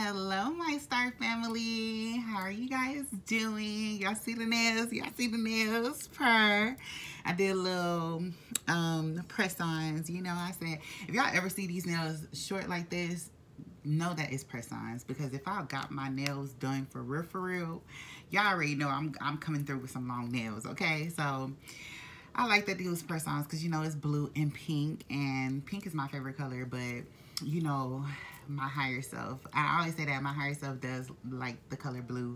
Hello, my star family. How are you guys doing? Y'all see the nails? Y'all see the nails? Purr. I did a little press-ons. You know, I said, if y'all ever see these nails short like this, know that it's press-ons, because if I got my nails done for real, y'all already know I'm coming through with some long nails, okay? So I like that these press-ons because, you know, it's blue and pink is my favorite color, but, you know, my higher self, I always say that my higher self does like the color blue,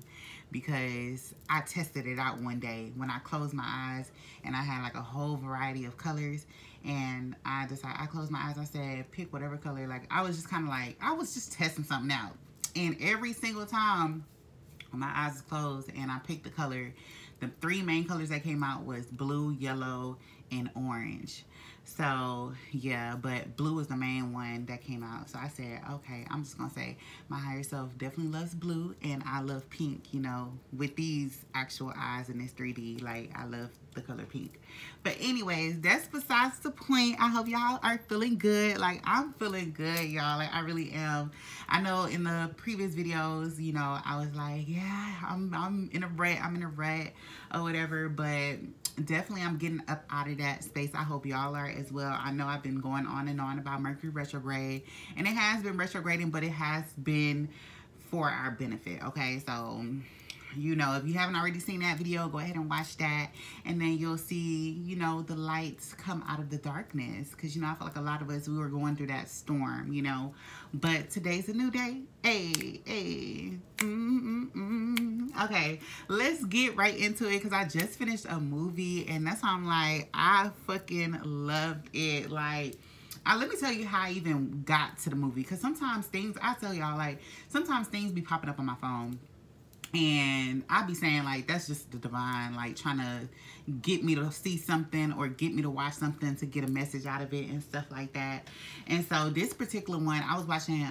because I tested it out one day when I closed my eyes and I had like a whole variety of colors, and I decided, I closed my eyes, I said pick whatever color. Like I was just kind of like, I was just testing something out, and every single time when my eyes was closed and I picked the color, the three main colors that came out was blue, yellow, and orange. So yeah, but blue was the main one that came out. So I said, okay, I'm just gonna say my higher self definitely loves blue, and I love pink, you know, with these actual eyes in this 3D. Like I love the color pink. But anyways, that's besides the point. I hope y'all are feeling good. Like I'm feeling good, y'all. Like I really am. I know in the previous videos, you know, I was like, yeah, I'm in a rut or whatever, but definitely I'm getting up out of that space. I hope y'all are as well. I know I've been going on and on about Mercury retrograde, and it has been retrograding, but it has been for our benefit, okay? So, you know, if you haven't already seen that video, go ahead and watch that, and then you'll see, you know, the lights come out of the darkness, because, you know, I feel like a lot of us, we were going through that storm, you know, but today's a new day. Hey. Okay, let's get right into it, because I just finished a movie, and that's how I'm like, I fucking loved it. Like, let me tell you how I even got to the movie, because sometimes things, I tell y'all, like, sometimes things be popping up on my phone, and I be saying, like, that's just the divine, like, trying to get me to see something or get me to watch something to get a message out of it and stuff like that. And so this particular one, I was watching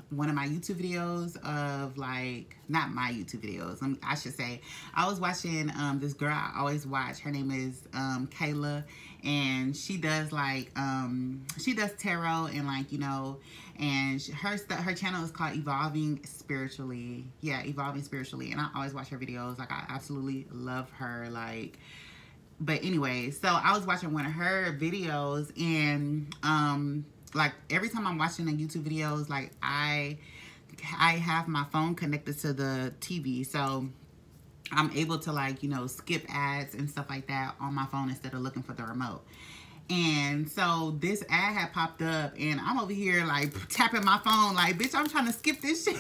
one of my YouTube videos of, like, not my YouTube videos, I should say. I was watching this girl I always watch. Her name is Kayla, and she does, like, she does tarot and, like, you know, and her channel is called Evolving Spiritually. Yeah, Evolving Spiritually. And I always watch her videos. Like, I absolutely love her. Like, but anyway, so I was watching one of her videos, and like every time I'm watching the YouTube videos, like I have my phone connected to the TV, so I'm able to, like, you know, skip ads and stuff like that on my phone instead of looking for the remote. And so this ad had popped up, and I'm over here like tapping my phone like, bitch, I'm trying to skip this shit.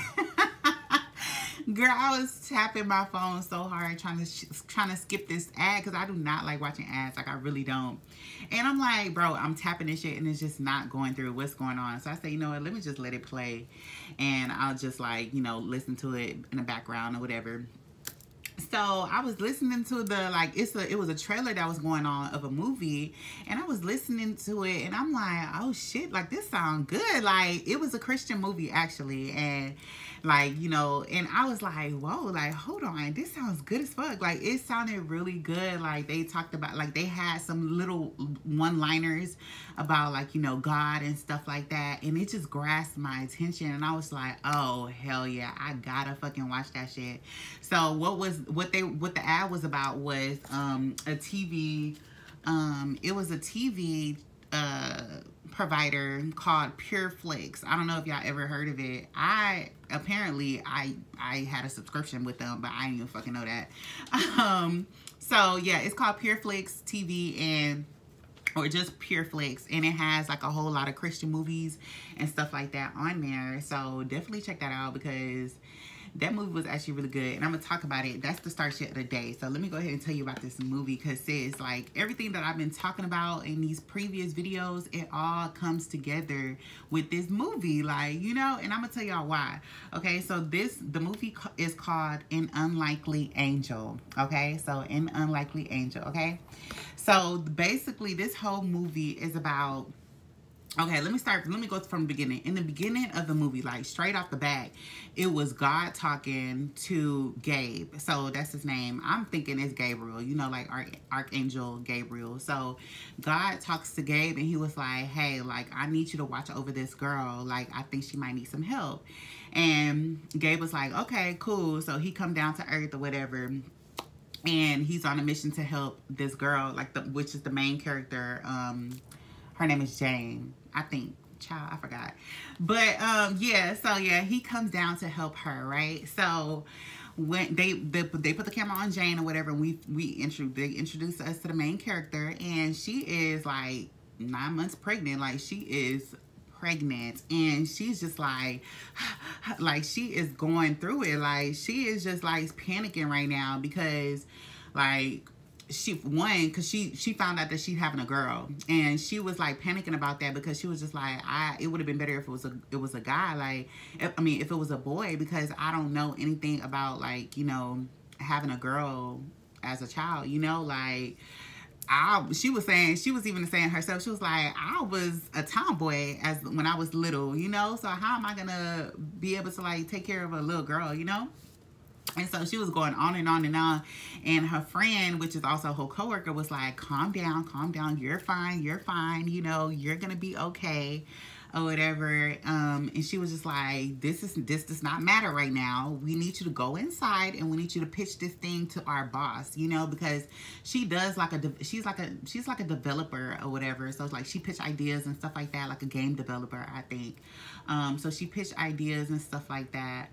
Girl, I was tapping my phone so hard trying to skip this ad, because I do not like watching ads. Like, I really don't. And I'm like, bro, I'm tapping this shit and it's just not going through. What's going on? So I say, you know what, let me just let it play, and I'll just, like, you know, listen to it in the background or whatever. So I was listening to the, like, it was a trailer that was going on of a movie, and I was listening to it, and I'm like, oh shit, like, this sounds good. Like, it was a Christian movie actually, and, like, you know, and I was like, whoa, like, hold on, this sounds good as fuck. Like, it sounded really good. Like, they talked about, like, they had some little one-liners about, like, you know, God and stuff like that, and it just grasped my attention, and I was like, oh hell yeah, I gotta fucking watch that shit. So what the ad was about was a TV, it was a TV provider called PureFlix. I don't know if y'all ever heard of it. I had a subscription with them, but I didn't even fucking know that. So yeah, it's called PureFlix TV, or just PureFlix, and it has, like, a whole lot of Christian movies and stuff like that on there. So definitely check that out, because that movie was actually really good, and I'm gonna talk about it. That's the start shit of the day. So let me go ahead and tell you about this movie, because sis, like, everything that I've been talking about in these previous videos, it all comes together with this movie, like, you know, and I'm gonna tell y'all why. Okay, so the movie is called An Unlikely Angel. Okay, so An Unlikely Angel. Okay, so basically this whole movie is about, okay, let me go from the beginning. In the beginning of the movie, like, straight off the bat, it was God talking to Gabe. So that's his name. I'm thinking it's Gabriel, you know, like Archangel Gabriel. So God talks to Gabe, and he was like, hey, like, I need you to watch over this girl. Like, I think she might need some help. And Gabe was like, okay, cool. So he come down to earth or whatever. And he's on a mission to help this girl, like which is the main character. Her name is Jane, I think. Child, I forgot. But yeah, so yeah, he comes down to help her, right? So when they put the camera on Jane or whatever, and they introduce us to the main character, and she is like 9 months pregnant. Like, she is pregnant, and she's just like she is going through it. Like, she is just like panicking right now because like because she found out that she's having a girl, and she was like panicking about that because she was just like, it would have been better if it was a guy, like if it was a boy, because I don't know anything about, like, you know, having a girl as a child, you know. Like, she was even saying herself, she was like, I was a tomboy when I was little, you know, so how am I gonna be able to like take care of a little girl, you know? And so she was going on and on and on. And her friend, which is also her coworker, was like, calm down, you're fine, you know, you're gonna be okay, or whatever. And she was just like, this does not matter right now. We need you to go inside, and we need you to pitch this thing to our boss, you know, because she does like she's like a developer or whatever. So it's like she pitched ideas and stuff like that, like a game developer, I think. So she pitched ideas and stuff like that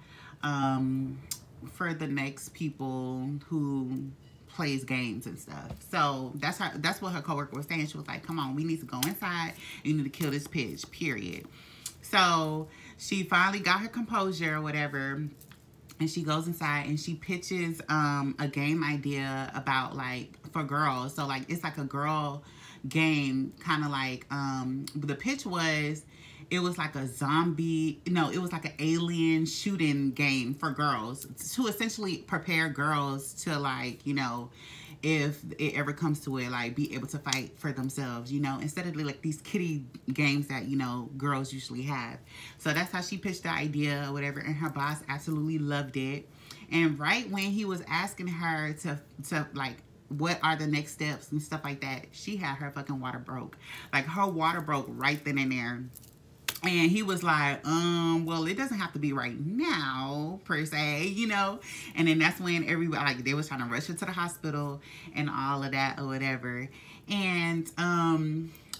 for the next people who plays games and stuff. So that's what her coworker was saying. She was like, come on, we need to go inside, you need to kill this pitch, period. So she finally got her composure or whatever, and she goes inside and she pitches a game idea about, like, for girls. So like, it's like a girl game, kind of like the pitch was, it was like a it was like an alien shooting game for girls to essentially prepare girls to, like, you know, if it ever comes to it, like, be able to fight for themselves, you know, instead of like these kiddie games that, you know, girls usually have. So that's how she pitched the idea or whatever, and her boss absolutely loved it. And right when he was asking her to like, what are the next steps and stuff like that, she had her fucking water broke. Like, her water broke right then and there. And he was like, well, it doesn't have to be right now, per se, you know. And then that's when everybody, like, they was trying to rush her to the hospital and all of that or whatever. And,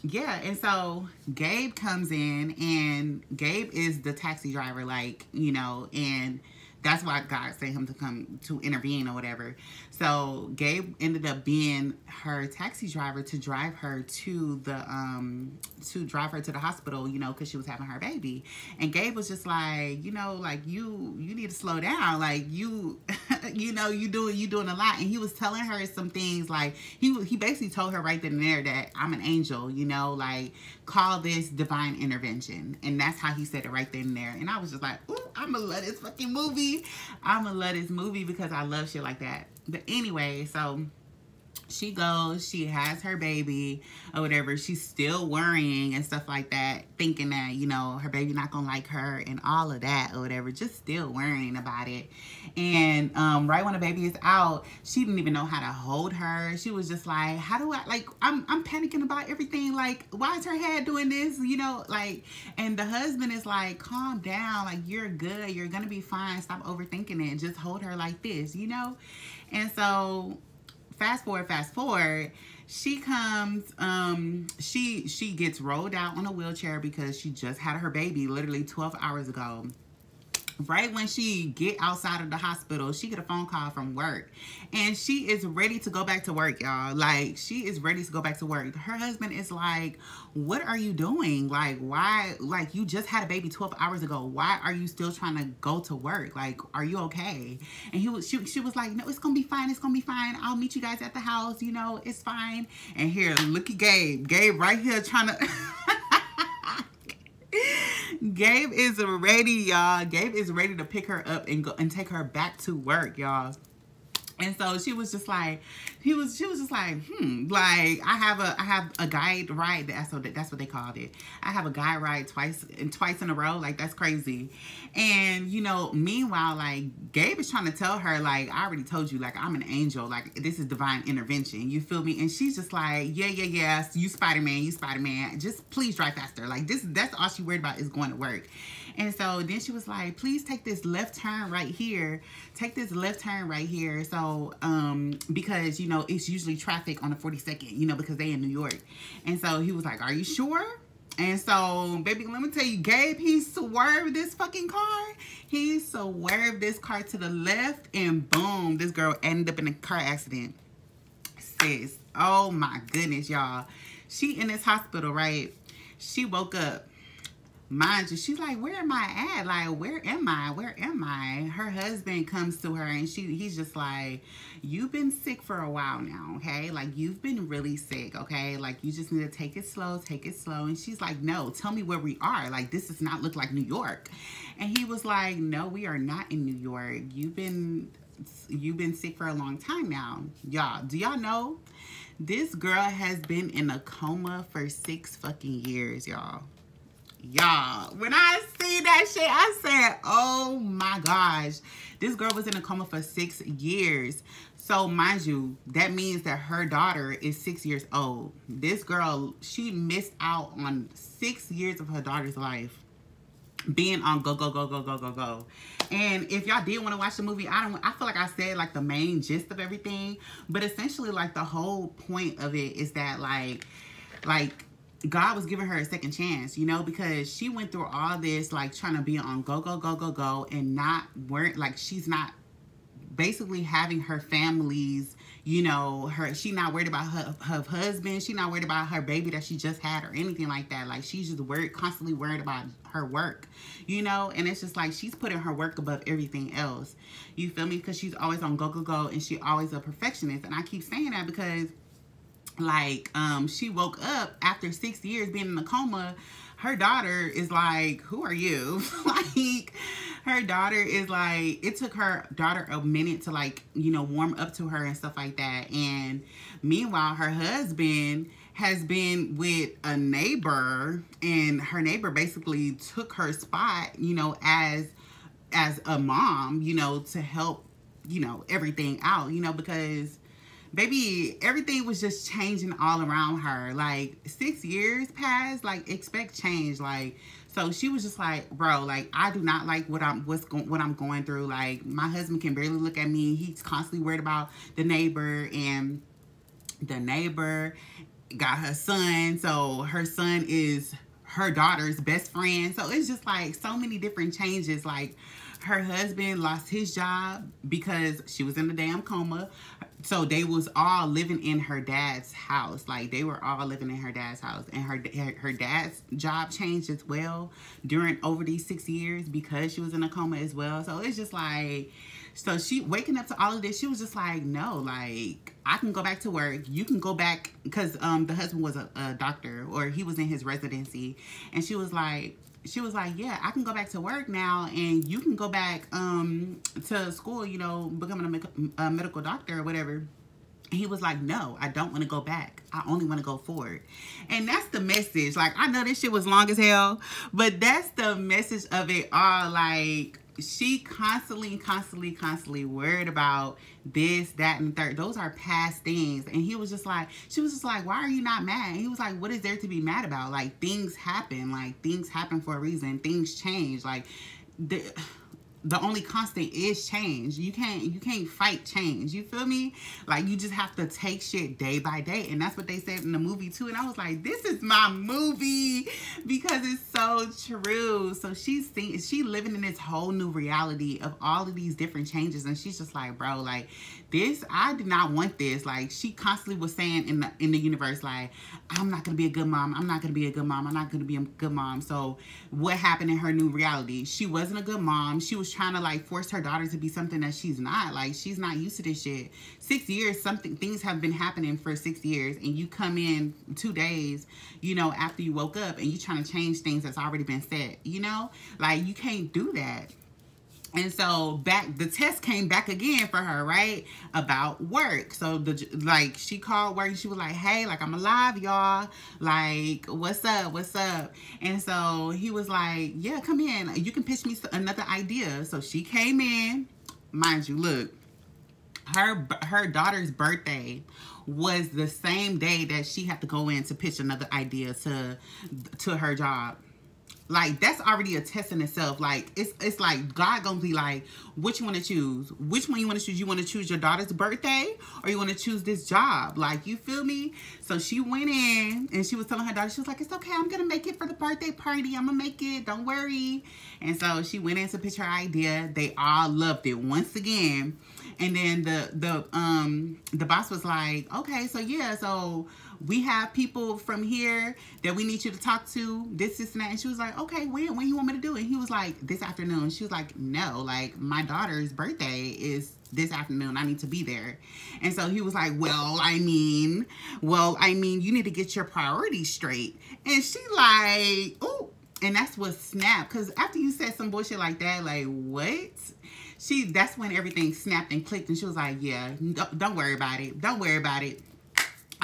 yeah, and so Gabe comes in, and Gabe is the taxi driver, like, you know, and that's why God sent him to come to intervene or whatever. So Gabe ended up being her taxi driver to drive her to the hospital, you know, because she was having her baby. And Gabe was just like, you know, like, you need to slow down, like, you know, you doing a lot. And he was telling her some things, like, he basically told her right then and there that I'm an angel, you know, like, call this divine intervention. And that's how he said it right then and there. And I was just like, ooh, I'm gonna love this fucking movie. I'm gonna love this movie because I love shit like that. But anyway, so she goes, she has her baby or whatever. She's still worrying and stuff like that, thinking that, you know, her baby not gonna like her and all of that or whatever, just still worrying about it. And right when the baby is out, she didn't even know how to hold her. She was just like, how do I, like, I'm panicking about everything, like, why is her head doing this, you know, like. And the husband is like, calm down, like, you're good, you're gonna be fine, stop overthinking it, just hold her like this, you know. And so fast forward, she comes, she gets rolled out on a wheelchair because she just had her baby literally 12 hours ago. Right when she get outside of the hospital, she get a phone call from work, and she is ready to go back to work, y'all. Like, she is ready to go back to work. Her husband is like, what are you doing? Like, why, like, you just had a baby 12 hours ago. Why are you still trying to go to work? Like, are you okay? And she was like, no, it's gonna be fine. It's gonna be fine. I'll meet you guys at the house. You know, it's fine. And here, look at Gabe. Gabe right here trying to... Gabe is ready, y'all. Gabe is ready to pick her up and go and take her back to work, y'all. And so she was just like, she was just like, like, I have a guide ride. That's what they called it. I have a guide ride twice in a row. Like, that's crazy. And, you know, meanwhile, like, Gabe is trying to tell her, like, I already told you, like, I'm an angel. Like, this is divine intervention. You feel me? And she's just like, yeah. You Spider-Man. Just please drive faster. Like, that's all she worried about is going to work. And so then she was like, please take this left turn right here. Take this left turn right here. So, because, you know, it's usually traffic on the 42nd, you know, because they in New York. And so he was like, are you sure? And so, baby, let me tell you, Gabe, he swerved this fucking car. He swerved this car to the left, and boom, this girl ended up in a car accident. Sis, oh my goodness, y'all. She in this hospital, right? She woke up. Mind you, she's like, where am I at? Like, where am I? Where am I? Her husband comes to her and he's just like, you've been sick for a while now, okay? Like, you've been really sick, okay? Like, you just need to take it slow, take it slow. And she's like, no, tell me where we are. Like, this does not look like New York. And he was like, no, we are not in New York. You've been sick for a long time now. Y'all, do y'all know? This girl has been in a coma for 6 fucking years, y'all. Y'all, when I see that shit, I said, oh my gosh. This girl was in a coma for 6 years. So, mind you, that means that her daughter is 6 years old. This girl, she missed out on 6 years of her daughter's life being on go, go, go, go, go, go, go. And if y'all did want to watch the movie, I feel like I said like the main gist of everything. But essentially, like, the whole point of it is that like God was giving her a second chance, you know, because she went through all this, like, trying to be on go, go, go, go, go, and not work, like, she's not basically having her family's, you know, she not worried about her husband, she not worried about her baby that she just had or anything like that. Like, she's just constantly worried about her work, you know, and it's just like she's putting her work above everything else. You feel me? Because she's always on go, go, go, and she always a perfectionist. And I keep saying that because, like, she woke up after 6 years being in a coma. Her daughter is like, who are you? Like, her daughter is like, it took her daughter a minute to, like, you know, warm up to her and stuff like that. And meanwhile, her husband has been with a neighbor, and her neighbor basically took her spot, you know, as a mom, you know, to help, you know, everything out, you know, because baby, everything was just changing all around her. Like, 6 years passed, like, expect change. Like, so she was just like, bro, like, I do not like what I'm going through. Like, my husband can barely look at me. He's constantly worried about the neighbor, and the neighbor got her son. So her son is her daughter's best friend. So it's just like so many different changes. Like, her husband lost his job because she was in a damn coma. So they was all living in her dad's house. Like, they were all living in her dad's house. And her dad's job changed as well over these 6 years because she was in a coma as well. So it's just like, so she waking up to all of this, she was just like, no, like, I can go back to work. You can go back, because the husband was a doctor, or he was in his residency. And she was like, yeah, I can go back to work now, and you can go back to school, you know, becoming a medical doctor or whatever. And he was like, no, I don't want to go back. I only want to go forward. And that's the message. Like, I know this shit was long as hell, but that's the message of it all. Like, she constantly worried about this, that, and the third. Those are past things. And he was just like, she was just like, why are you not mad? And he was like, what is there to be mad about? Like, things happen. Like, things happen for a reason. Things change. Like, the only constant is change. You can't fight change. You feel me? Like, you just have to take shit day by day. And that's what they said in the movie too. And I was like, this is my movie, because it's so true. So she living in this whole new reality of all of these different changes. And she's just like, bro, like, this, I did not want this. Like, she constantly was saying in the universe, like, I'm not gonna be a good mom. I'm not gonna be a good mom. I'm not gonna be a good mom. So what happened in her new reality? She wasn't a good mom. She was trying to, like, force her daughter to be something that she's not. Like, she's not used to this shit. 6 years, things have been happening for 6 years, and you come in 2 days, you know, after you woke up, and you trying to change things that's already been set, you know? Like, you can't do that. And so the test came back again for her, right? About work. So she called work, and she was like, hey, like, I'm alive, y'all. Like, what's up? What's up? And so he was like, yeah, come in. You can pitch me another idea. So she came in. Mind you, look, her daughter's birthday was the same day that she had to go in to pitch another idea to her job. Like, that's already a test in itself. Like, it's like God gonna be like, which you want to choose? Which one you want to choose? You want to choose your daughter's birthday, or you want to choose this job? Like, you feel me? So she went in and she was telling her daughter, she was like, it's okay, I'm gonna make it for the birthday party. I'm gonna make it, don't worry. And so she went in to pitch her idea. They all loved it once again. And then the boss was like, okay, so yeah, so we have people from here that we need you to talk to, this, and that. And she was like, okay, when you want me to do it? And he was like, this afternoon. She was like, no, like, my daughter's birthday is this afternoon. I need to be there. And so he was like, well, I mean, you need to get your priorities straight. And she like, oh, and that's what snapped. Because after you said some bullshit like that, like, what? That's when everything snapped and clicked. And she was like, yeah, don't worry about it. Don't worry about it.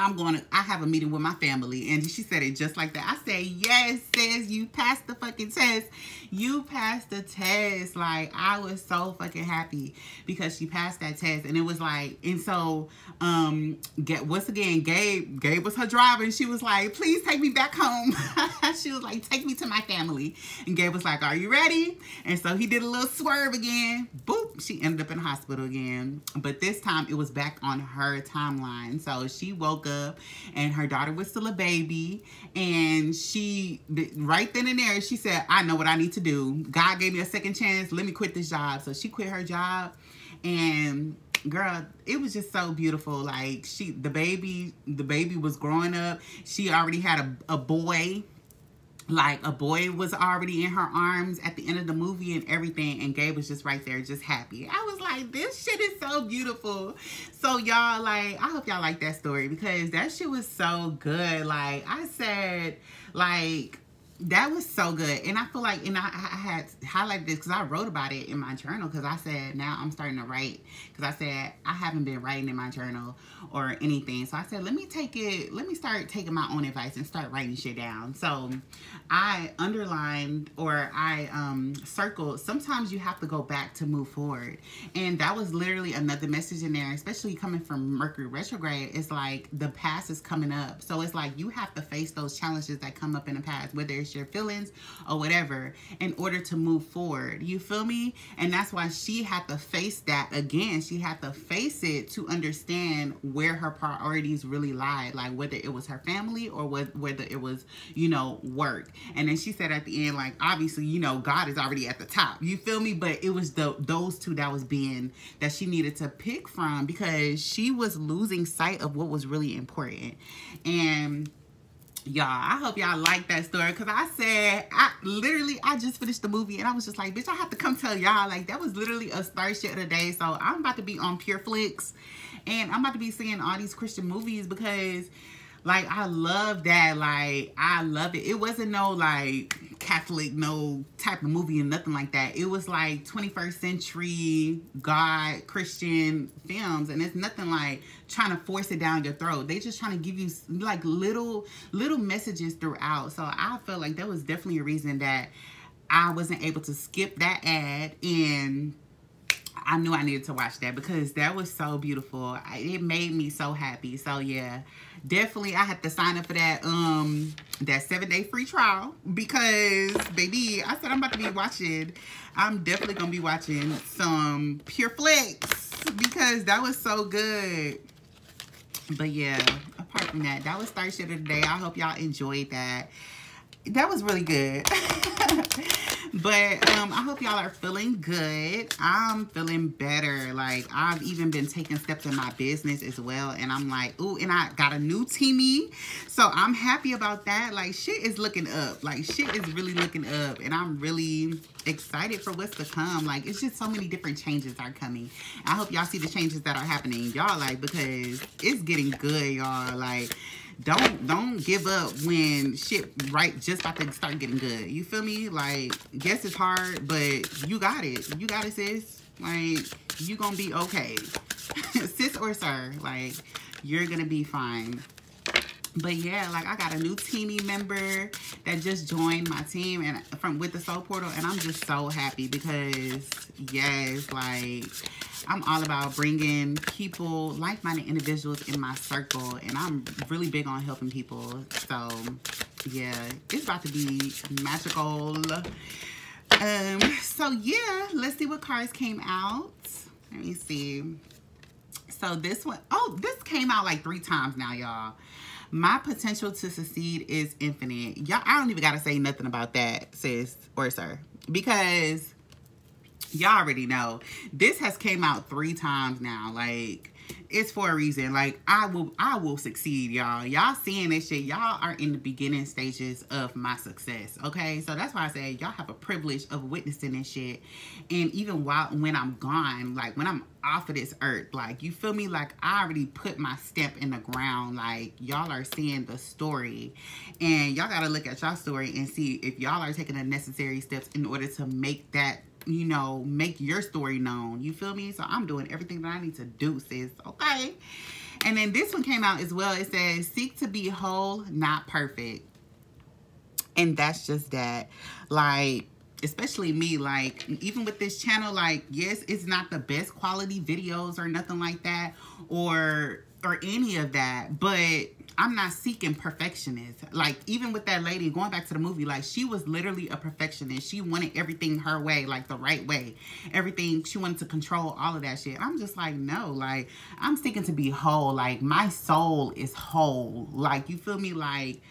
I have a meeting with my family. And she said it just like that. I said, yes, sis, you passed the fucking test. You passed the test. Like, I was so fucking happy because she passed that test. And it was like, and so, once again, Gabe was her driver. And she was like, please take me back home. She was like, take me to my family. And Gabe was like, are you ready? And so he did a little swerve again. Boop. She ended up in the hospital again. But this time it was back on her timeline. So she woke up and her daughter was still a baby. And she, right then and there, she said, I know what I need to do. God gave me a second chance. Let me quit this job. So she quit her job. And girl, it was just so beautiful. Like, the baby was growing up. She already had a boy. Like, a boy was already in her arms at the end of the movie and everything. And Gabe was just right there, just happy. I was like, this shit is so beautiful. So, y'all, like, I hope y'all like that story because that shit was so good. Like, I said, like, that was so good. And I feel like, and I had highlighted this because I wrote about it in my journal because I said, now I'm starting to write. Because I said, I haven't been writing in my journal or anything. So I said, let me start taking my own advice and start writing shit down. So I underlined or I circled, sometimes you have to go back to move forward. And that was literally another message in there, especially coming from Mercury retrograde. It's like the past is coming up. So it's like you have to face those challenges that come up in the past, whether it's your feelings or whatever, in order to move forward. You feel me? And that's why she had to face that again. She had to face it to understand where her priorities really lied, like whether it was her family or whether it was, you know, work. And then she said at the end, like, obviously, you know, God is already at the top. You feel me? But it was those two that she needed to pick from because she was losing sight of what was really important. And y'all, I hope y'all like that story because I said, I just finished the movie and I was just like, bitch, I have to come tell y'all, like, that was literally a star shit of the day. So I'm about to be on PureFlix and I'm about to be seeing all these Christian movies because, like, I love that. Like, I love it. It wasn't no, like, Catholic, no type of movie and nothing like that. It was, like, 21st century God, Christian films. And it's nothing like trying to force it down your throat. They just trying to give you, like, little messages throughout. So I felt like that was definitely a reason that I wasn't able to skip that ad, and I knew I needed to watch that because that was so beautiful. It made me so happy. So yeah, definitely I had to sign up for that 7-day free trial because, baby, I said I'm definitely gonna be watching some PureFlix because that was so good. But yeah, apart from that, that was Star Shit of the Day. I hope y'all enjoyed that. That was really good. But I hope y'all are feeling good. I'm feeling better. Like, I've even been taking steps in my business as well. And I'm like, ooh, and I got a new teamie. So I'm happy about that. Like, shit is looking up. Like, shit is really looking up. And I'm really excited for what's to come. Like, it's just so many different changes are coming. I hope y'all see the changes that are happening. Y'all, like, because it's getting good, y'all. Like, don't give up when shit just about to start getting good. You feel me? Like, yes, it's hard, but you got it. You got it, sis. Like, you gonna be okay. Sis or sir, like, you're gonna be fine. But yeah, like, I got a new teamie member that just joined my team and with the Soul Portal, and I'm just so happy because, yes, like, I'm all about bringing people, like-minded individuals in my circle, and I'm really big on helping people. So Yeah, it's about to be magical. So yeah, let's see what cards came out. Let me see. So this one, oh, this came out like 3 times now, y'all. My potential to succeed is infinite. Y'all, I don't even gotta say nothing about that, sis or sir, because y'all already know this has came out 3 times now. Like, it's for a reason. Like, I will succeed, y'all. Y'all seeing this shit, y'all are in the beginning stages of my success, okay? So that's why I say y'all have a privilege of witnessing this shit. And even when I'm gone, like when I'm off of this earth, like, you feel me? Like, I already put my stamp in the ground. Like, y'all are seeing the story, and y'all gotta look at y'all story and see if y'all are taking the necessary steps in order to make that, you know, make your story known. You feel me? So I'm doing everything that I need to do, sis. Okay. And then this one came out as well. It says, seek to be whole, not perfect. And that's just that. Like, especially me, like, even with this channel, like, yes, it's not the best quality videos or nothing like that, or any of that, but I'm not seeking perfectionist. Like, even with that lady, going back to the movie, like, she was literally a perfectionist. She wanted everything her way, like the right way. Everything, she wanted to control all of that shit. I'm just like, no, like, I'm seeking to be whole. Like, my soul is whole. Like, you feel me? Like,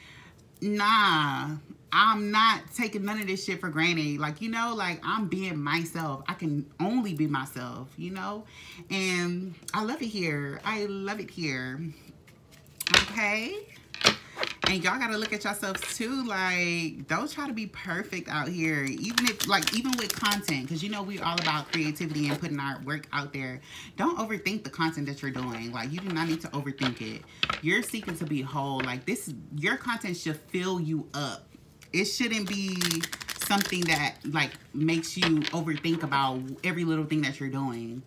nah, I'm not taking none of this shit for granted. Like, you know, like, I'm being myself. I can only be myself, you know? And I love it here. I love it here. Okay? And y'all gotta look at yourselves too. Like, don't try to be perfect out here. Even if, like, even with content, because you know we're all about creativity and putting our work out there. Don't overthink the content that you're doing. Like, you do not need to overthink it. You're seeking to be whole. Like, this, your content should fill you up. It shouldn't be something that, like, makes you overthink about every little thing that you're doing.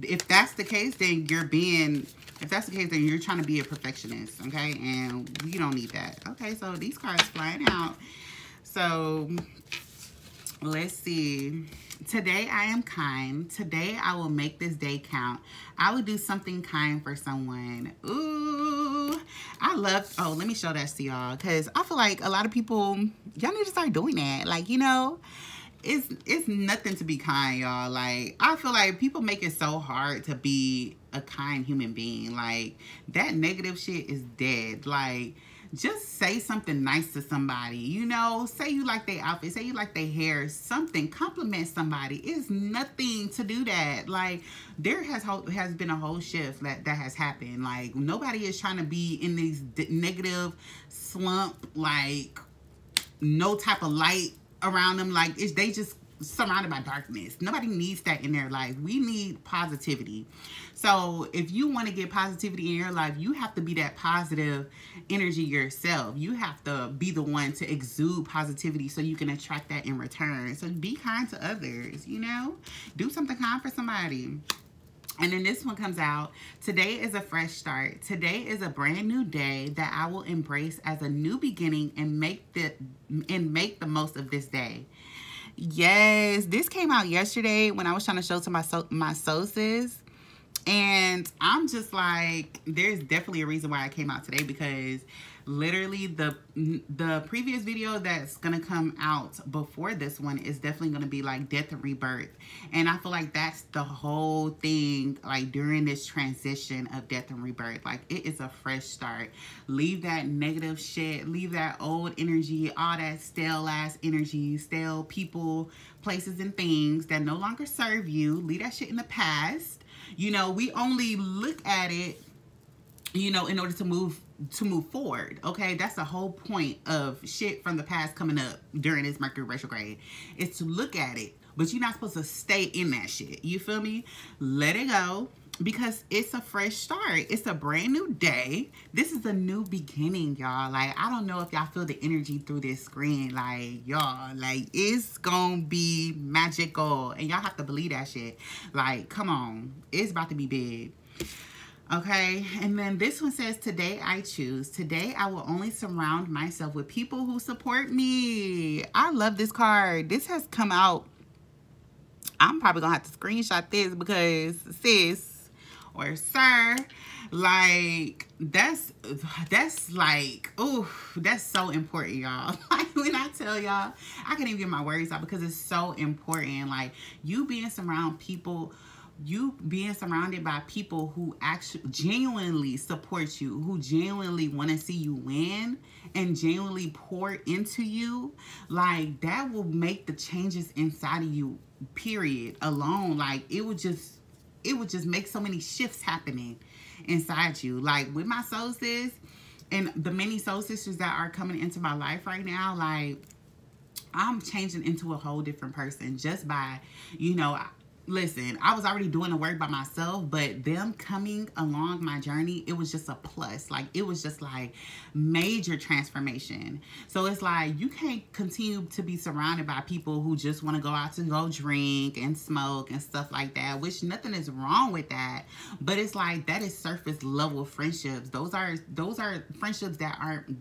If that's the case, then you're being... If that's the case, then you're trying to be a perfectionist, okay? And we don't need that. Okay, so these cards flying out. So, let's see. Today, I am kind. Today, I will make this day count. I will do something kind for someone. Ooh, I love... Oh, let me show that to y'all. Because I feel like a lot of people... Y'all need to start doing that. Like, you know... It's nothing to be kind, y'all. Like, I feel like people make it so hard to be a kind human being. Like, that negative shit is dead. Like, just say something nice to somebody, you know? Say you like their outfit, say you like their hair, something. Compliment somebody. It's nothing to do that. Like, there has been a whole shift that has happened. Like, nobody is trying to be in these negative slump, like, no type of light around them. Like, they just surrounded by darkness. Nobody needs that in their life. We need positivity. So if you want to get positivity in your life, you have to be that positive energy yourself. You have to be the one to exude positivity so you can attract that in return. So be kind to others, you know? Do something kind for somebody. And then this one comes out. Today is a fresh start. Today is a brand new day that I will embrace as a new beginning and make the most of this day. Yes, this came out yesterday when I was trying to show to my sources. And I'm just like, there's definitely a reason why I came out today, because literally the previous video that's gonna come out before this one is definitely gonna be like death and rebirth. And I feel like that's the whole thing, like during this transition of death and rebirth. Like, it is a fresh start. Leave that negative shit, leave that old energy, all that stale ass energy, stale people, places, and things that no longer serve you. Leave that shit in the past. You know, we only look at it, you know, in order to move forward. Okay, that's the whole point of shit from the past coming up during this Mercury retrograde. Is to look at it, but you're not supposed to stay in that shit. You feel me? Let it go, because it's a fresh start. It's a brand new day. This is a new beginning, y'all. Like, I don't know if y'all feel the energy through this screen. Like, y'all, like, it's gonna be magical, and y'all have to believe that shit. Like, come on, it's about to be big. Okay, and then this one says, today I choose. Today I will only surround myself with people who support me. I love this card. This has come out. I'm probably gonna have to screenshot this because, sis, or sir. Like, that's like, ooh, that's so important, y'all. Like, when I tell y'all, I can't even get my words out because it's so important. Like, you being surrounded by people who actually genuinely support you, who genuinely want to see you win and genuinely pour into you, like, that will make the changes inside of you, period, alone. Like, it would just make so many shifts happening inside you. Like, with my soul sis and the many soul sisters that are coming into my life right now, like, I'm changing into a whole different person just by, you know, listen, I was already doing the work by myself, but them coming along my journey, it was just a plus. Like, it was just like major transformation. So it's like, you can't continue to be surrounded by people who just want to go out to go drink and smoke and stuff like that, which nothing is wrong with that. But it's like, that is surface level friendships. Those are friendships that aren't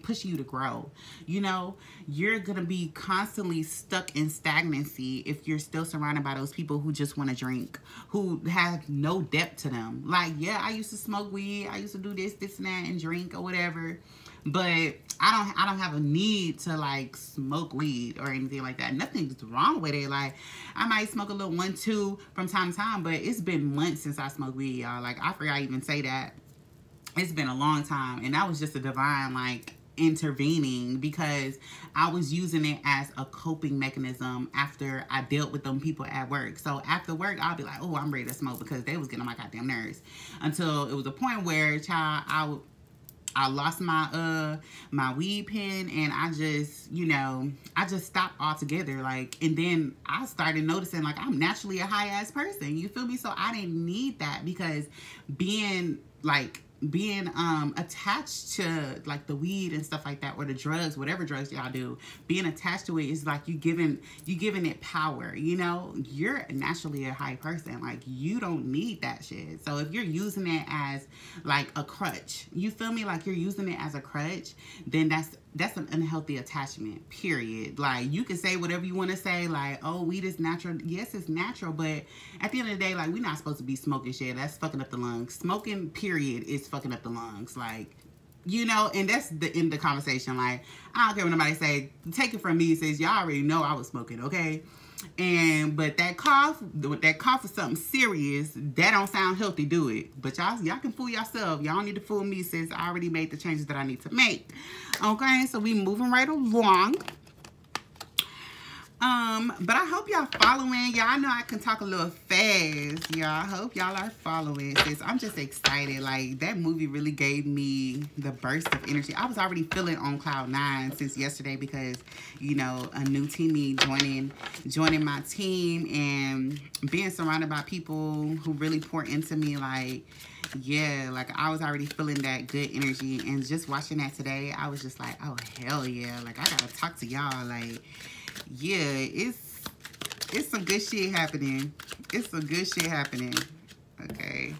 pushing you to grow. You know, you're going to be constantly stuck in stagnancy if you're still surrounded by those people who just want to drink, who have no depth to them. Like, yeah, I used to smoke weed, I used to do this and that and drink or whatever, but I don't have a need to like smoke weed or anything like that. Nothing's wrong with it. Like, I might smoke a little 1-2 from time to time, but it's been months since I smoked weed, y'all. Like, I forgot I even say that. It's been a long time, and that was just a divine like intervening, because I was using it as a coping mechanism after I dealt with them people at work. So after work, I'll be like, oh, I'm ready to smoke, because they was getting on my goddamn nerves, until it was a point where, child, I lost my my weed pen, and I just, you know, I just stopped altogether. Like, and then I started noticing, like, I'm naturally a high ass person, you feel me? So I didn't need that, because being attached to like the weed and stuff like that, or the drugs, whatever drugs y'all do, being attached to it is like you giving it power. You know, you're naturally a high person, like, you don't need that shit. So if you're using it as like a crutch, you feel me, like you're using it as a crutch, then that's an unhealthy attachment, period. Like, you can say whatever you want to say, like, oh, weed is natural. Yes, it's natural, but at the end of the day, like, we're not supposed to be smoking shit. That's fucking up the lungs. Smoking, period, is fucking up the lungs. Like, you know, and that's the end of the conversation. Like, I don't care what nobody say. Take it from me, says y'all already know I was smoking, okay? But that cough is something serious. That don't sound healthy, do it? But y'all can fool yourself. Y'all don't need to fool me, since I already made the changes that I need to make. Okay, so we moving right along. But I hope y'all following. Y'all know I can talk a little fast, y'all. I hope y'all are following, sis. I'm just excited. Like, that movie really gave me the burst of energy. I was already feeling on cloud 9 since yesterday, because, you know, a new teammate joining my team, and being surrounded by people who really pour into me. Like, yeah, like, I was already feeling that good energy, and just watching that today, I was just like, oh, hell yeah. Like, I gotta talk to y'all. Like, yeah, it's some good shit happening. It's some good shit happening. Okay,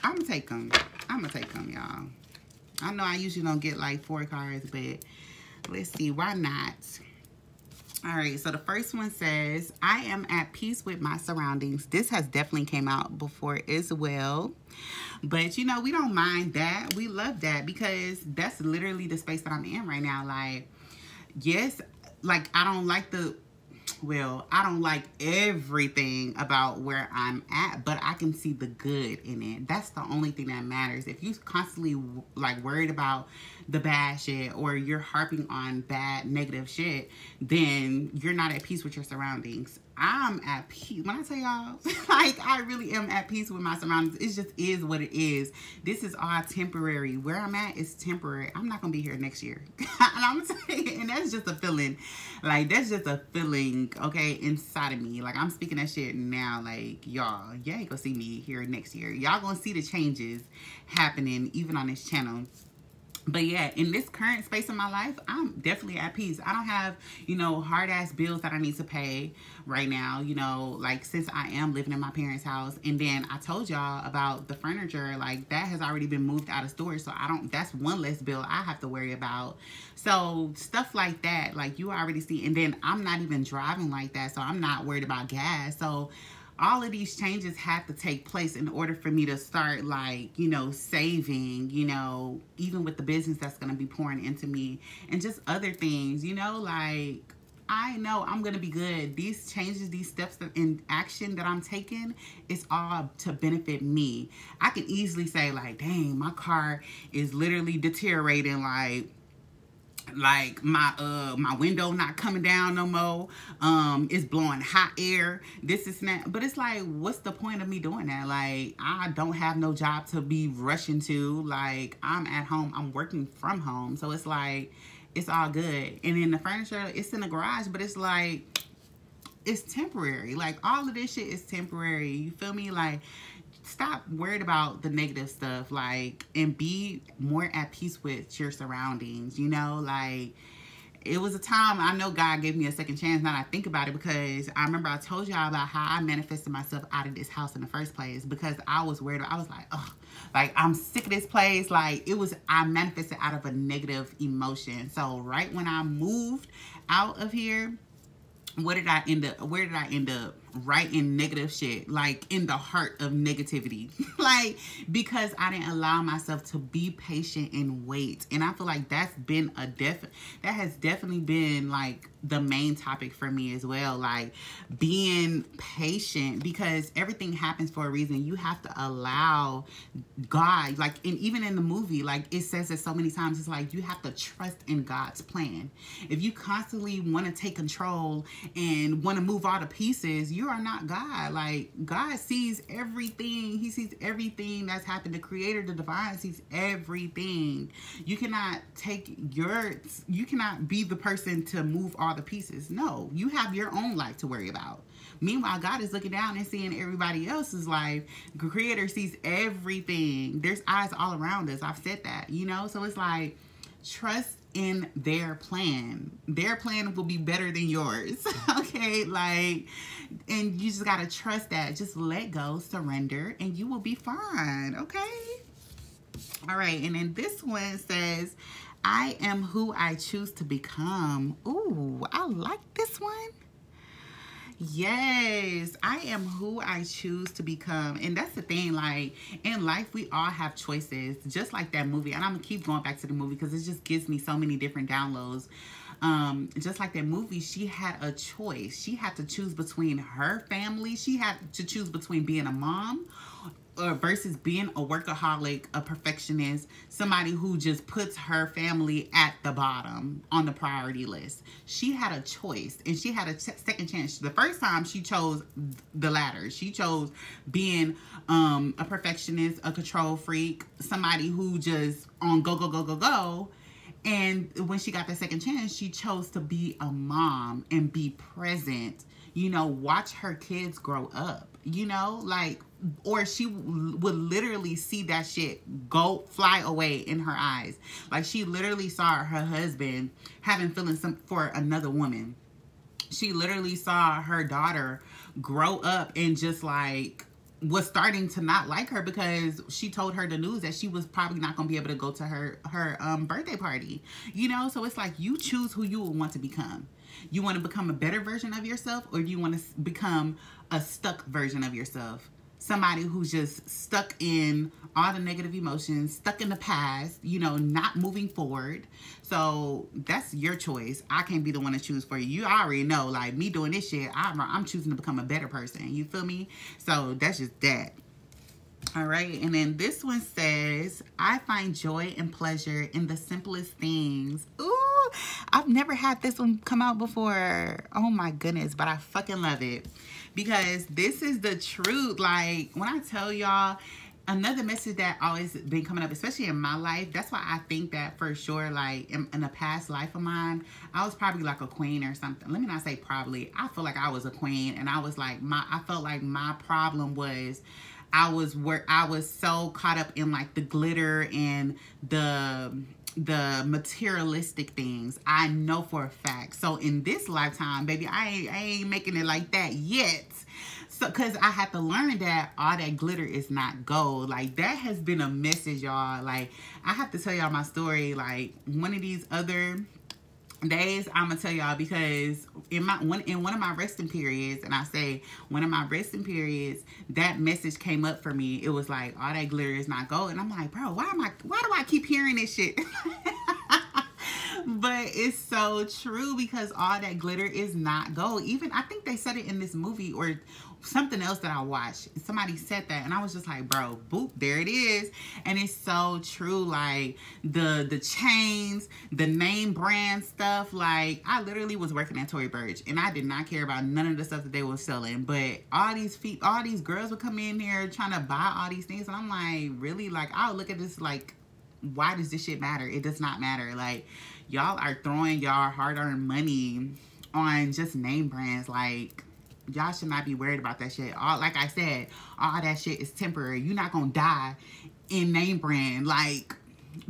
I'm gonna take them, y'all. I know I usually don't get like 4 cards, but let's see, why not? All right, so the first one says, I am at peace with my surroundings. This has definitely came out before as well, but you know, we don't mind that. We love that, because that's literally the space that I'm in right now. Like, yes, like, I don't like everything about where I'm at, but I can see the good in it. That's the only thing that matters. If you constantly like worried about the bad shit, or you're harping on bad, negative shit, then you're not at peace with your surroundings. I'm at peace. When I tell y'all, like, I really am at peace with my surroundings. It just is what it is. This is all temporary. Where I'm at is temporary. I'm not gonna be here next year. And I'm saying, and that's just a feeling. Like, that's just a feeling, okay, inside of me. Like, I'm speaking that shit now. Like, y'all ain't gonna see me here next year. Y'all gonna see the changes happening even on this channel. But yeah, in this current space of my life, I'm definitely at peace. I don't have, you know, hard-ass bills that I need to pay right now, you know, like, since I am living in my parents' house. And then I told y'all about the furniture, like, that has already been moved out of storage. So that's one less bill I have to worry about. So stuff like that, like, you already see. And then I'm not even driving like that, so I'm not worried about gas. So all of these changes have to take place in order for me to start, like, you know, saving, you know, even with the business that's going to be pouring into me and just other things, you know, like, I know I'm going to be good. These changes, these steps in action that I'm taking, it's all to benefit me. I can easily say, like, dang, my car is literally deteriorating, like my window not coming down no more, it's blowing hot air, this is that. But it's like, what's the point of me doing that? Like, I don't have no job to be rushing to. Like, I'm at home, I'm working from home, so it's like, it's all good. And then the furniture, it's in the garage, but it's like, it's temporary. Like, all of this shit is temporary, you feel me? Like, stop worried about the negative stuff, like, and be more at peace with your surroundings, you know? Like, it was a time, I know God gave me a second chance now that I think about it, because I remember I told y'all about how I manifested myself out of this house in the first place, because I was worried. I was like, oh, like, I'm sick of this place. Like, I manifested out of a negative emotion. So right when I moved out of here, where did I end up? Right in negative shit, like in the heart of negativity. Like, because I didn't allow myself to be patient and wait. And I feel like that's been that has definitely been like the main topic for me as well, like being patient, because everything happens for a reason. You have to allow God, like, and even in the movie, like, it says it so many times, it's like, you have to trust in God's plan. If you constantly want to take control and want to move all the pieces, you are not God. Like, God sees everything. He sees everything that's happened. The creator, the divine, sees everything. You cannot be the person to move all the pieces. No, you have your own life to worry about. Meanwhile, God is looking down and seeing everybody else's life. The creator sees everything. There's eyes all around us. I've said that, you know? So it's like, trust in their plan. Their plan will be better than yours. Okay? Like, and you just gotta trust that. Just let go, surrender, and you will be fine. Okay? All right. And then this one says, I am who I choose to become. Ooh, I like this one. Yes, I am who I choose to become. And that's the thing, like, in life, we all have choices, just like that movie. And I'm gonna keep going back to the movie because it just gives me so many different downloads. Just like that movie, she had a choice. She had to choose between her family. She had to choose between being a mom versus being a workaholic, a perfectionist, somebody who just puts her family at the bottom on the priority list. She had a choice, and she had a second chance. The first time, she chose the latter. She chose being a perfectionist, a control freak, somebody who just on go, go, go, go, go. And when she got the second chance, she chose to be a mom and be present, you know, watch her kids grow up, you know, like, or she would literally see that shit fly away in her eyes. Like, she literally saw her husband having feelings for another woman. She literally saw her daughter grow up and just like was starting to not like her because she told her the news that she was probably not going to be able to go to her birthday party, you know? So it's like, you choose who you will want to become. You want to become a better version of yourself, or do you want to become a stuck version of yourself? Somebody who's just stuck in all the negative emotions, stuck in the past, you know, not moving forward. So that's your choice. I can't be the one to choose for you. You already know, like, me doing this shit, I'm choosing to become a better person. You feel me? So that's just that. All right. And then this one says, I find joy and pleasure in the simplest things. Ooh, I've never had this one come out before. Oh my goodness. But I fucking love it. Because this is the truth. Like, when I tell y'all, another message that always been coming up, especially in my life, that's why I think that for sure, like, in a past life of mine, I was probably like a queen or something. Let me not say probably. I feel like I was a queen, and I was like, I felt like my problem was I was so caught up in like the glitter and the materialistic things. I know for a fact. So in this lifetime, baby, I ain't making it like that yet. So, cause I had to learn that all that glitter is not gold. Like, that has been a message, y'all. Like, I have to tell y'all my story. Like, one of these other days, I'm gonna tell y'all, because in one of my resting periods, and I say one of my resting periods, that message came up for me. It was like, all that glitter is not gold. And I'm like, bro, why do I keep hearing this shit? But it's so true, because all that glitter is not gold. Even I think they said it in this movie or something else that I watched. Somebody said that, and I was just like, bro, boop, there it is. And it's so true. Like the chains, the name brand stuff. Like I literally was working at Tory Burch, and I did not care about none of the stuff that they were selling. But all these girls would come in there trying to buy all these things, and I'm like, really? Like I'll look at this like, why does this shit matter? It does not matter. Like y'all are throwing y'all hard-earned money on just name brands. Like y'all should not be worried about that shit. Like I said, all that shit is temporary. You're not gonna die in name brand. Like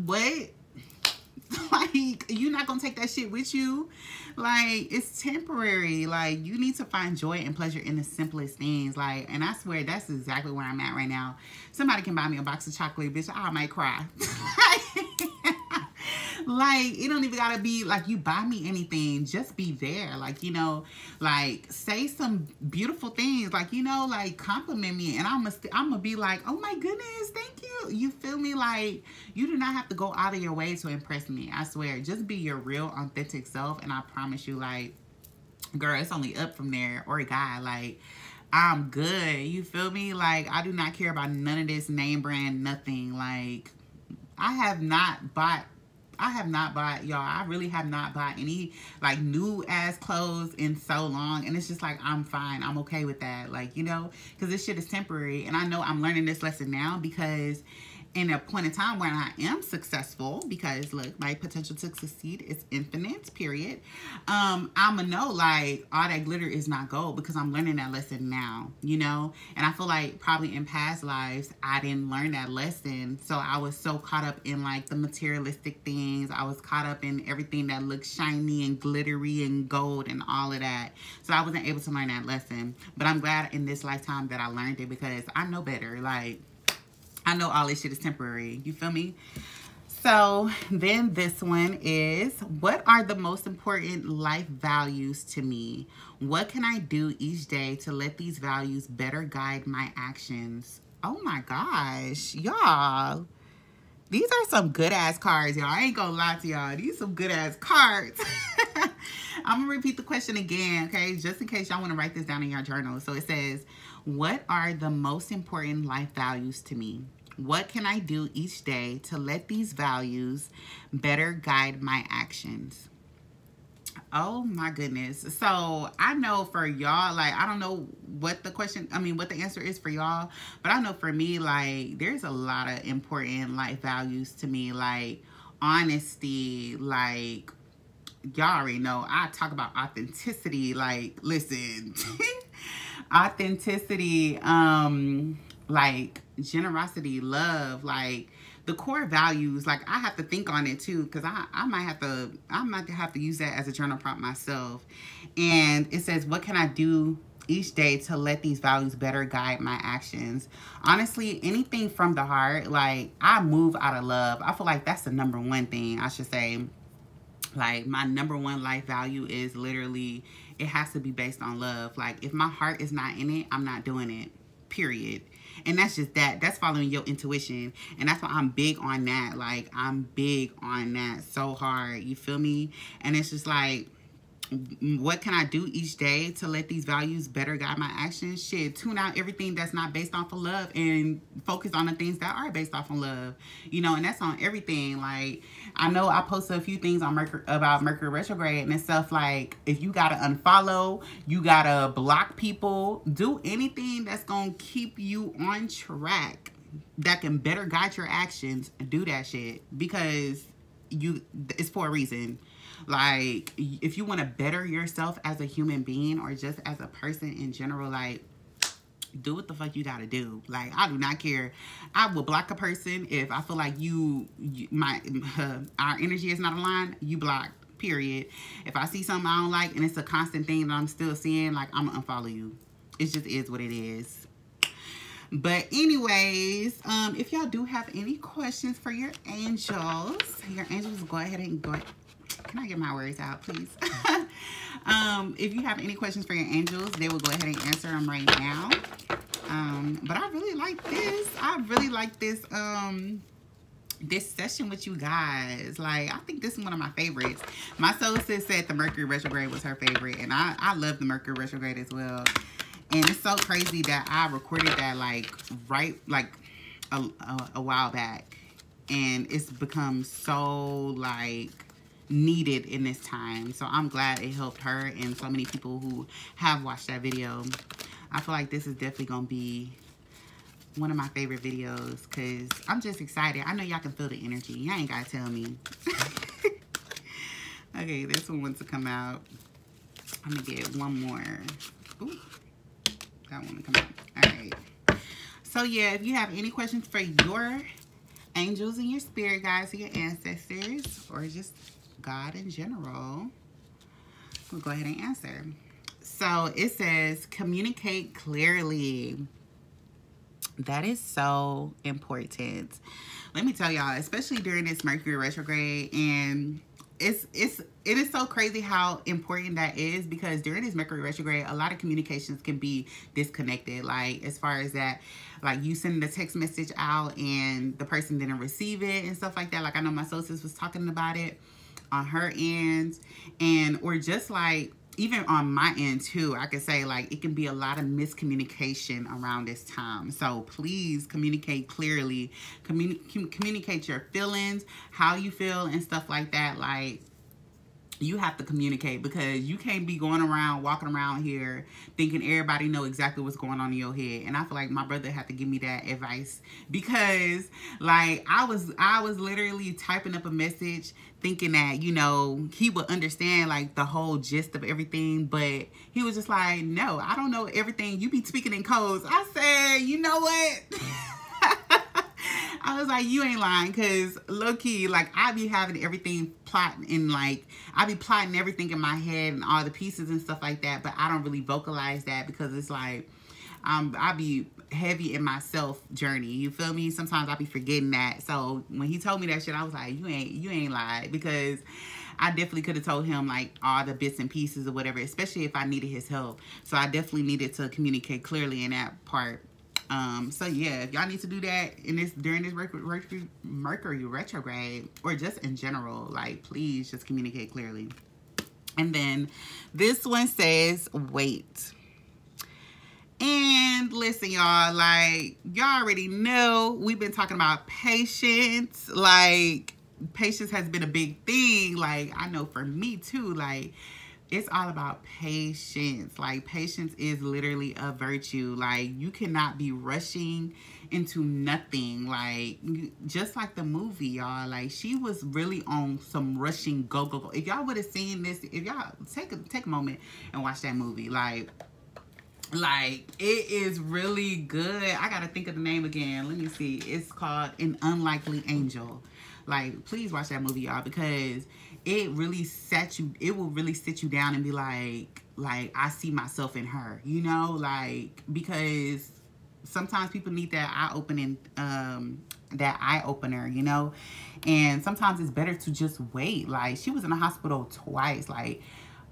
what? Like you're not gonna take that shit with you. Like it's temporary. Like you need to find joy and pleasure in the simplest things. Like, and I swear that's exactly where I'm at right now. Somebody can buy me a box of chocolate, bitch, I might cry. Like it don't even gotta be like you buy me anything, just be there. Like, you know, like say some beautiful things, like, you know, like compliment me, and I'm gonna be like, oh my goodness, thank you. You feel me? Like you do not have to go out of your way to impress me. I swear, just be your real authentic self, and I promise you, like, girl, it's only up from there. Or a guy, like, I'm good. You feel me? Like I do not care about none of this name brand, nothing. Like I have not bought, y'all. I really have not bought any like new ass clothes in so long. And it's just like, I'm fine. I'm okay with that. Like, you know, because this shit is temporary. And I know I'm learning this lesson now, because in a point in time when I am successful, because look, my potential to succeed is infinite, period. I'ma know like all that glitter is not gold, because I'm learning that lesson now, you know. And I feel like probably in past lives I didn't learn that lesson, so I was so caught up in like the materialistic things. I was caught up in everything that looks shiny and glittery and gold and all of that, so I wasn't able to learn that lesson. But I'm glad in this lifetime that I learned it, because I know better. Like I know all this shit is temporary. You feel me? So then this one is, what are the most important life values to me? What can I do each day to let these values better guide my actions? Oh my gosh, y'all. These are some good ass cards, y'all. I ain't gonna lie to y'all. These some good ass cards. I'm gonna repeat the question again, okay? Just in case y'all wanna write this down in your journal. So it says, what are the most important life values to me? What can I do each day to let these values better guide my actions? Oh my goodness. So I know for y'all, like, I don't know what the question, what the answer is for y'all, but I know for me, like, there's a lot of important life values to me, like honesty, like, y'all already know I talk about authenticity. Like, listen, authenticity, like generosity, love, like the core values. Like I have to think on it too, because I might have to use that as a journal prompt myself. And it says, what can I do each day to let these values better guide my actions? Honestly, anything from the heart. Like I move out of love. I feel like that's the number one thing I should say. Like my number one life value is literally, it has to be based on love. Like if my heart is not in it, I'm not doing it, period. And that's just that. That's following your intuition. And that's why I'm big on that. Like I'm big on that so hard. You feel me? And it's just like, what can I do each day to let these values better guide my actions? Shit, tune out everything that's not based off of love and focus on the things that are based off of love. You know, and that's on everything. Like, I know I posted a few things on about Mercury retrograde and stuff. Like, if you gotta unfollow, you gotta block people, do anything that's gonna keep you on track, that can better guide your actions, do that shit, because it's for a reason. Like, if you want to better yourself as a human being or just as a person in general, like, do what the fuck you gotta do. Like, I do not care. I will block a person if I feel like our energy is not aligned. You block, period. If I see something I don't like and it's a constant thing that I'm still seeing, like, I'm gonna unfollow you. It just is what it is. But anyways, if y'all do have any questions for your angels, go ahead and go ahead. Can I get my words out, please? If you have any questions for your angels, they will go ahead and answer them right now. But I really like this. I really like this this session with you guys. Like, I think this is one of my favorites. My soul sis said the Mercury retrograde was her favorite, and I love the Mercury retrograde as well. And it's so crazy that I recorded that like a while back, and it's become so like needed in this time. So I'm glad it helped her and so many people who have watched that video. I feel like this is definitely gonna be one of my favorite videos because I'm just excited. I know y'all can feel the energy. Y'all ain't gotta tell me. Okay, this one wants to come out. I'm gonna get one more. Ooh, that one to come out. All right. So yeah, if you have any questions for your angels and your spirit guides and your ancestors, or just God in general, we'll go ahead and answer. So it says, communicate clearly. That is so important. Let me tell y'all, especially during this Mercury retrograde, and it is so crazy how important that is, because during this Mercury retrograde, a lot of communications can be disconnected. Like, as far as that, like you send the text message out and the person didn't receive it and stuff like that. Like, I know my soul sis was talking about it on her end, and or just like even on my end too, I could say like it can be a lot of miscommunication around this time. So please communicate clearly, communicate your feelings, how you feel and stuff like that. Like, you have to communicate, because you can't be going around, walking around here thinking everybody know exactly what's going on in your head. And I feel like my brother had to give me that advice, because like I was literally typing up a message thinking that, you know, he would understand like the whole gist of everything, but he was just like, no, I don't know everything. You be speaking in codes. I said, you know what? I was like, you ain't lying, because low-key, like, I be having everything plotting, and like, I be plotting everything in my head and all the pieces and stuff like that, but I don't really vocalize that, because it's like, I be heavy in my self journey, you feel me? Sometimes I be forgetting that. So when he told me that shit, I was like, you ain't lied, because I definitely could have told him like all the bits and pieces or whatever, especially if I needed his help. So I definitely needed to communicate clearly in that part. So yeah, if y'all need to do that during this Mercury retrograde, or just in general, like, please just communicate clearly. And then this one says, wait. And listen, y'all, like, y'all already know we've been talking about patience. Like, patience has been a big thing. Like, I know for me too, like, it's all about patience. Like, patience is literally a virtue. Like, you cannot be rushing into nothing. Like, just like the movie, y'all. Like, she was really on some rushing go, go, go. If y'all would have seen this, if y'all take a moment and watch that movie, like, it is really good. I gotta think of the name again. Let me see. It's called An Unlikely Angel. Like, please watch that movie, y'all, because it really will really sit you down and be like I see myself in her, you know, like, because sometimes people need that eye opener, you know, and sometimes it's better to just wait. Like, she was in the hospital twice. Like,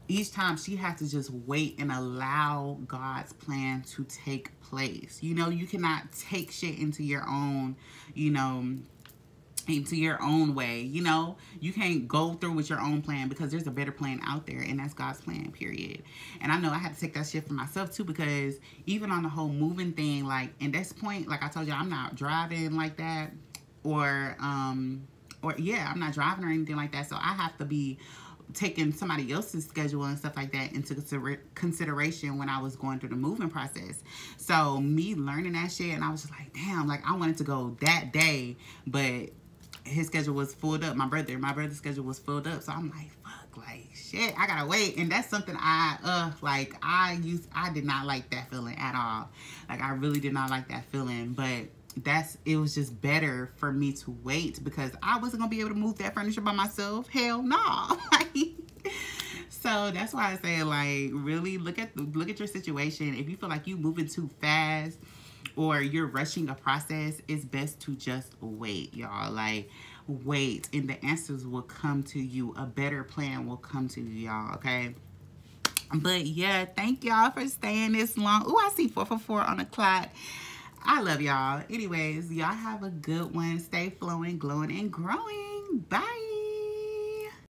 each time she had to just wait and allow God's plan to take place. You know, you cannot take shit into your own, you know, into your own way. You know, you can't go through with your own plan, because there's a better plan out there, and that's God's plan, period. And I know I had to take that shit for myself too, because even on the whole moving thing, like, in this point, like I told you, I'm not driving like that, or yeah, I'm not driving or anything like that. So I have to be taking somebody else's schedule and stuff like that into consideration when I was going through the moving process. So me learning that shit, and I was just like, damn, like, I wanted to go that day, but his schedule was filled up. My brother's schedule was filled up. So I'm like, fuck, like, shit, I gotta wait. And that's something I did not like that feeling at all. Like, I really did not like that feeling, but it was just better for me to wait, because I wasn't gonna be able to move that furniture by myself. Hell no. So that's why I say, like, really look at your situation. If you feel like you moving too fast or you're rushing a process, it's best to just wait, y'all. Like, wait, and the answers will come to you. A better plan will come to you, y'all, okay? But yeah, thank y'all for staying this long. Oh, I see 444 on the clock. I love y'all. Anyways, y'all have a good one. Stay flowing, glowing, and growing. Bye.